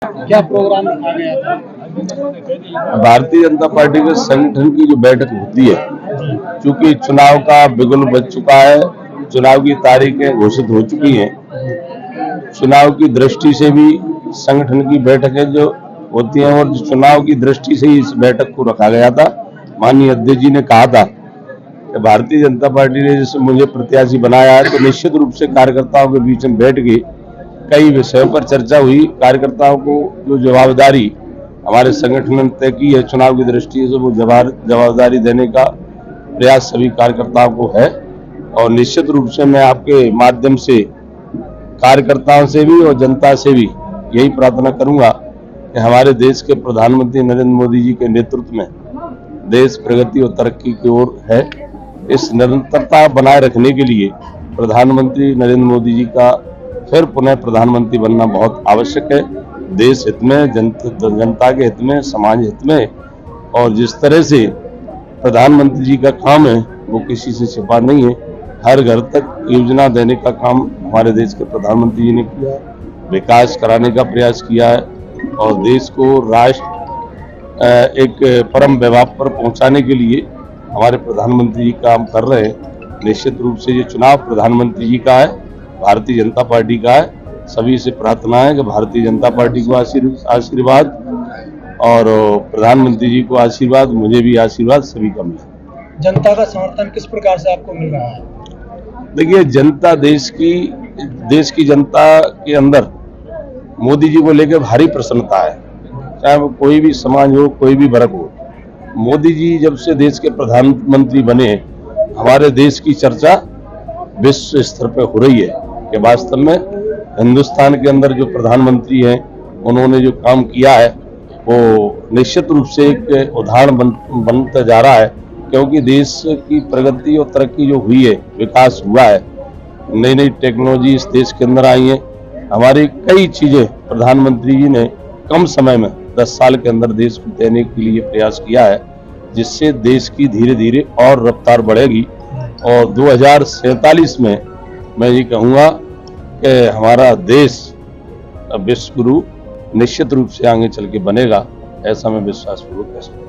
क्या प्रोग्राम रखा गया था? भारतीय जनता पार्टी के संगठन की जो बैठक होती है, चूंकि चुनाव का बिगुल बज चुका है, चुनाव की तारीखें घोषित हो चुकी हैं, चुनाव की दृष्टि से भी संगठन की बैठकें जो होती हैं और चुनाव की दृष्टि से ही इस बैठक को रखा गया था। माननीय अध्यक्ष जी ने कहा था कि भारतीय जनता पार्टी ने जैसे मुझे प्रत्याशी बनाया है, तो निश्चित रूप से कार्यकर्ताओं के बीच में बैठ के कई विषयों पर चर्चा हुई। कार्यकर्ताओं को जो जवाबदारी हमारे संगठन ने तय की है चुनाव की दृष्टि से, वो जवाबदारी देने का प्रयास सभी कार्यकर्ताओं को है। और निश्चित रूप से मैं आपके माध्यम से कार्यकर्ताओं से भी और जनता से भी यही प्रार्थना करूंगा कि हमारे देश के प्रधानमंत्री नरेंद्र मोदी जी के नेतृत्व में देश प्रगति और तरक्की की ओर है। इस निरंतरता बनाए रखने के लिए प्रधानमंत्री नरेंद्र मोदी जी का फिर पुनः प्रधानमंत्री बनना बहुत आवश्यक है। देश हित में, जनता के हित में, समाज हित में। और जिस तरह से प्रधानमंत्री जी का काम है वो किसी से छिपा नहीं है। हर घर तक योजना देने का काम हमारे देश के प्रधानमंत्री जी ने किया है, विकास कराने का प्रयास किया है और देश को राष्ट्र एक परम वैभव पर पहुंचाने के लिए हमारे प्रधानमंत्री जी काम कर रहे हैं। निश्चित रूप से ये चुनाव प्रधानमंत्री जी का है, भारतीय जनता पार्टी का है। सभी से प्रार्थना है कि भारतीय जनता पार्टी को आशीर्वाद और प्रधानमंत्री जी को आशीर्वाद, मुझे भी आशीर्वाद, सभी का मिले। जनता का समर्थन किस प्रकार से आपको मिल रहा है? देखिए, जनता देश की जनता के अंदर मोदी जी को लेकर भारी प्रसन्नता है, चाहे वो कोई भी समाज हो, कोई भी वर्ग हो। मोदी जी जब से देश के प्रधानमंत्री बने, हमारे देश की चर्चा विश्व स्तर पर हो रही है कि वास्तव में हिंदुस्तान के अंदर जो प्रधानमंत्री हैं उन्होंने जो काम किया है वो निश्चित रूप से एक उदाहरण बनता जा रहा है। क्योंकि देश की प्रगति और तरक्की जो हुई है, विकास हुआ है, नई नई टेक्नोलॉजी इस देश के अंदर आई है। हमारी कई चीजें प्रधानमंत्री जी ने कम समय में 10 साल के अंदर देश को देने के लिए प्रयास किया है, जिससे देश की धीरे धीरे और रफ्तार बढ़ेगी। और 2047 में मैं ये कहूँगा कि हमारा देश विश्व गुरु निश्चित रूप से आगे चल के बनेगा, ऐसा मैं विश्वासपूर्वक कह सकता हूँ।